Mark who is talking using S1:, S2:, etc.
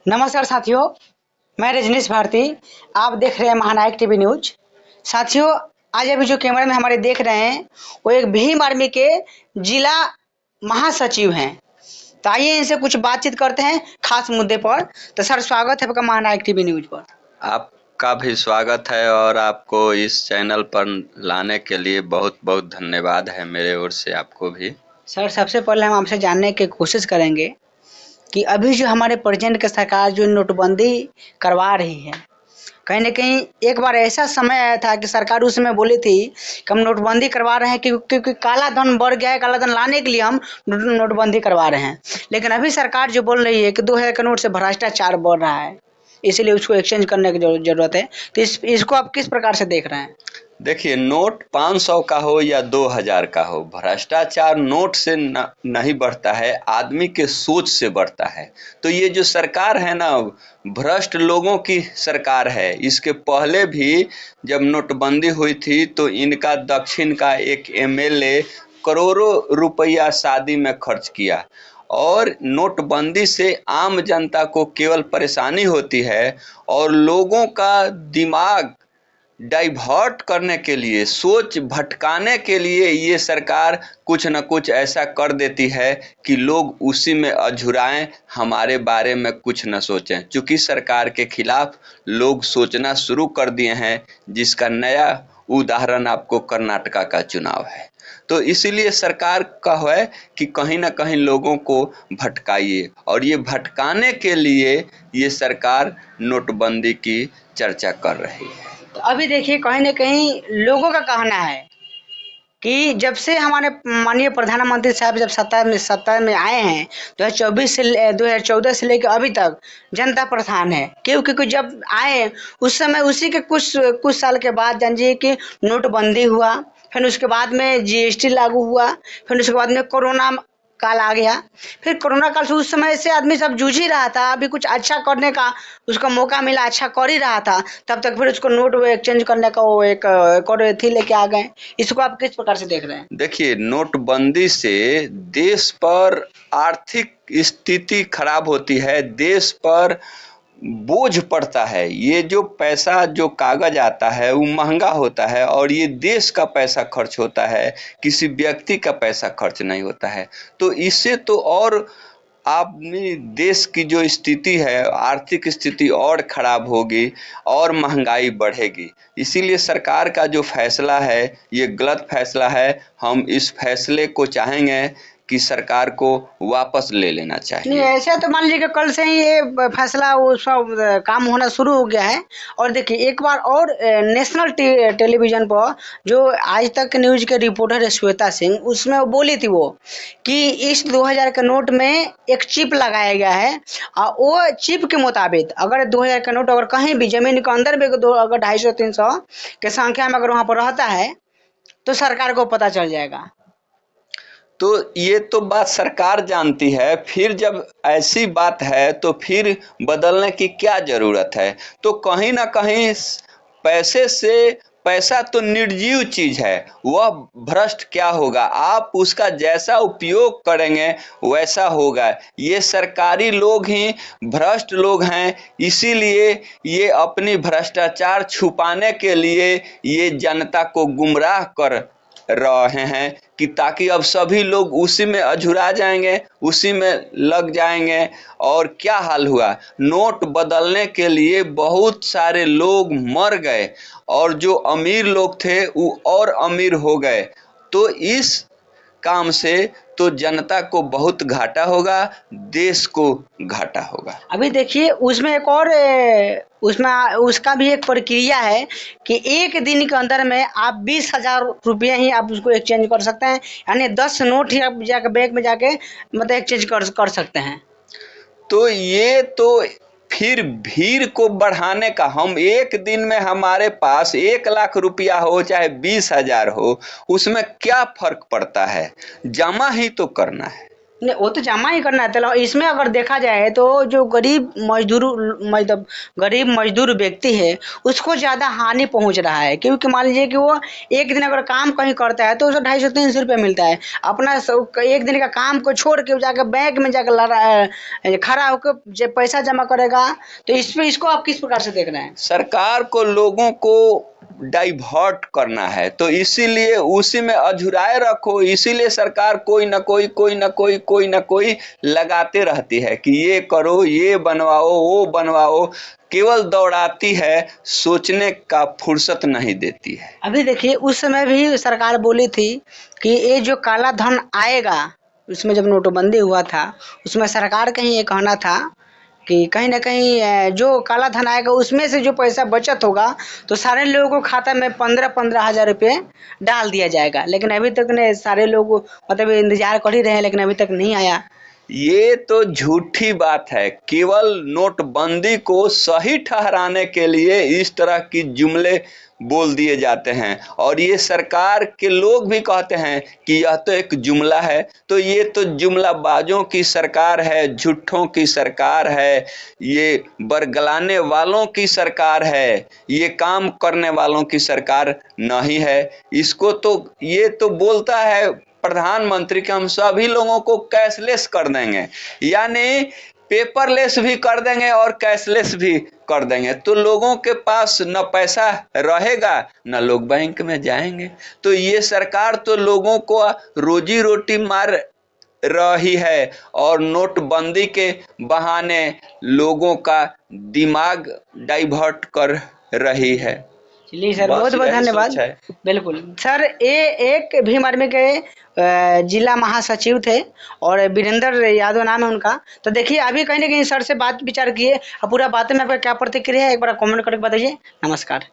S1: नमस्कार साथियों, मैं रजनीश भारती। आप देख रहे हैं महानायक टीवी न्यूज। साथियों, आज अभी जो कैमरे में हमारे देख रहे हैं वो एक भीम आर्मी के जिला महासचिव हैं। तो आइए इनसे कुछ बातचीत करते हैं खास मुद्दे पर। तो सर, स्वागत है आपका महानायक टीवी न्यूज पर।
S2: आपका भी स्वागत है और आपको इस चैनल पर लाने के लिए बहुत बहुत धन्यवाद है मेरे ओर से आपको भी।
S1: सर, सबसे पहले हम आपसे जानने की कोशिश करेंगे कि अभी जो हमारे प्रेजेंट की सरकार जो नोटबंदी करवा रही है, कहीं ना कहीं एक बार ऐसा समय आया था कि सरकार उस समय बोली थी कि हम नोटबंदी करवा रहे हैं क्योंकि काला धन बढ़ गया है, काला धन लाने के लिए हम नोटबंदी करवा रहे हैं। लेकिन अभी सरकार जो बोल रही है कि 2000 के नोट से भ्रष्टाचार बढ़ रहा है, इसीलिए उसको एक्सचेंज करने की जरूरत है। तो इसको आप किस प्रकार से देख रहे हैं?
S2: देखिए, नोट 500 का हो या 2000 का हो, भ्रष्टाचार नोट से नहीं बढ़ता है, आदमी के सोच से बढ़ता है। तो ये जो सरकार है ना, भ्रष्ट लोगों की सरकार है। इसके पहले भी जब नोटबंदी हुई थी तो इनका दक्षिण का एक एमएलए करोड़ों रुपया शादी में खर्च किया। और नोटबंदी से आम जनता को केवल परेशानी होती है और लोगों का दिमाग डाइवर्ट करने के लिए, सोच भटकाने के लिए ये सरकार कुछ न कुछ ऐसा कर देती है कि लोग उसी में अझुराएं, हमारे बारे में कुछ न सोचें। चूंकि सरकार के खिलाफ लोग सोचना शुरू कर दिए हैं, जिसका नया उदाहरण आपको कर्नाटका का चुनाव है। तो इसीलिए सरकार का है कि कहीं ना कहीं लोगों को भटकाइए, और ये भटकाने के लिए ये सरकार नोटबंदी की चर्चा कर रही है।
S1: तो अभी देखिए, कहीं ना कहीं लोगों का कहना है कि जब से हमारे माननीय प्रधानमंत्री साहब जब सत्ता में आए हैं 2014 से लेकर अभी तक जनता परेशान है। क्योंकि जब आए उस समय उसी के कुछ साल के बाद जानिए कि नोटबंदी हुआ, फिर उसके बाद में जीएसटी लागू हुआ, फिर उसके बाद में कोरोना काल आ गया। फिर कोरोना काल से उस समय से आदमी सब जूझ ही रहा था, अभी कुछ अच्छा करने का उसका मौका मिला, अच्छा कर ही रहा था। तब तक फिर उसको नोट एक्सचेंज करने का वो एक और थी लेके आ गए। इसको आप किस प्रकार से देख रहे हैं?
S2: देखिए, नोटबंदी से देश पर आर्थिक स्थिति खराब होती है, देश पर बोझ पड़ता है। ये जो पैसा, जो कागज आता है वो महंगा होता है, और ये देश का पैसा खर्च होता है, किसी व्यक्ति का पैसा खर्च नहीं होता है। तो इससे तो और अपनी देश की जो स्थिति है, आर्थिक स्थिति और खराब होगी और महंगाई बढ़ेगी। इसीलिए सरकार का जो फैसला है ये गलत फैसला है। हम इस फैसले को चाहेंगे कि सरकार को वापस ले लेना
S1: नहीं,
S2: चाहिए।
S1: ऐसा तो मान लीजिए कि कल से ही ये फैसला वो सब काम होना शुरू हो गया है। और देखिए, एक बार और नेशनल टेलीविजन पर जो आज तक न्यूज के रिपोर्टर है श्वेता सिंह, उसमें वो बोली थी वो कि इस 2000 के नोट में एक चिप लगाया गया है, और वो चिप के मुताबिक अगर 2000 का नोट अगर कहीं भी जमीन के अंदर भी अगर 250-300 के संख्या में अगर वहां पर रहता है तो सरकार को पता चल जाएगा।
S2: तो ये तो बात सरकार जानती है, फिर जब ऐसी बात है तो फिर बदलने की क्या जरूरत है? तो कहीं ना कहीं पैसा तो निर्जीव चीज है, वह भ्रष्ट क्या होगा, आप उसका जैसा उपयोग करेंगे वैसा होगा। ये सरकारी लोग ही भ्रष्ट लोग हैं, इसीलिए ये अपनी भ्रष्टाचार छुपाने के लिए ये जनता को गुमराह कर रहे हैं कि ताकि अब सभी लोग उसी में अझुरा जाएंगे, उसी में लग जाएंगे। और क्या हाल हुआ, नोट बदलने के लिए बहुत सारे लोग मर गए, और जो अमीर लोग थे वो और अमीर हो गए। तो इस काम से तो जनता को बहुत घाटा होगा, देश को घाटा होगा।
S1: अभी देखिए, उसमें एक और उसमें उसका भी एक प्रक्रिया है कि एक दिन के अंदर में आप 20,000 रुपये ही आप उसको एक्सचेंज कर सकते हैं। यानी 10 नोट ही आप जाकर बैंक में जाके मतलब एक्सचेंज कर सकते हैं।
S2: तो ये तो फिर भीड़ को बढ़ाने का, हम एक दिन में हमारे पास 1,00,000 रुपया हो चाहे 20,000 हो, उसमें क्या फर्क पड़ता है? जमा ही तो करना है।
S1: नहीं, वो तो जमा ही करना है। तो इसमें अगर देखा जाए तो जो गरीब मजदूर व्यक्ति है उसको ज़्यादा हानि पहुंच रहा है, क्योंकि मान लीजिए कि वो एक दिन अगर काम कहीं करता है तो उसे 250-300 रुपये मिलता है। अपना एक दिन का काम को छोड़ के जाकर बैंक में जाकर खड़ा होकर जब पैसा जमा करेगा, तो इसको आप किस प्रकार से देख रहे हैं?
S2: सरकार को लोगों को डाइवर्ट करना है, तो इसीलिए उसी में अझुराए रखो, इसीलिए सरकार कोई ना कोई लगाते रहती है कि ये करो, ये बनवाओ, वो बनवाओ, केवल दौड़ाती है, सोचने का फुर्सत नहीं देती है।
S1: अभी देखिए उस समय भी सरकार बोली थी कि ये जो काला धन आएगा, उसमें जब नोटबंदी हुआ था उसमें सरकार का ही ये कहना था कि कहीं ना कहीं जो काला धन आएगा उसमें से जो पैसा बचत होगा तो सारे लोगों को खाता में 15-15 हज़ार रुपये डाल दिया जाएगा। लेकिन अभी तक ने सारे लोग मतलब इंतजार कर ही रहे हैं, लेकिन अभी तक नहीं आया।
S2: ये तो झूठी बात है। केवल नोटबंदी को सही ठहराने के लिए इस तरह की जुमले बोल दिए जाते हैं, और ये सरकार के लोग भी कहते हैं कि यह तो एक जुमला है। तो ये तो जुमलाबाजों की सरकार है, झूठों की सरकार है, ये बरगलाने वालों की सरकार है, ये काम करने वालों की सरकार नहीं है। इसको तो ये तो बोलता है प्रधानमंत्री कि हम सभी लोगों को कैशलेस कर देंगे, यानी पेपरलेस भी कर देंगे और कैशलेस भी कर देंगे। तो लोगों के पास न पैसा रहेगा न लोग बैंक में जाएंगे। तो ये सरकार तो लोगों को रोजी रोटी मार रही है और नोटबंदी के बहाने लोगों का दिमाग डाइवर्ट कर रही है।
S1: चलिए सर, बहुत बहुत धन्यवाद। बिल्कुल सर, ये एक भीम आर्मी के जिला महासचिव थे और वीरेंद्र यादव नाम है उनका। तो देखिए अभी कहीं ना कहीं सर से बात विचार किए, अब पूरा बात में आपका क्या प्रतिक्रिया है एक बार कमेंट करके बताइए। नमस्कार।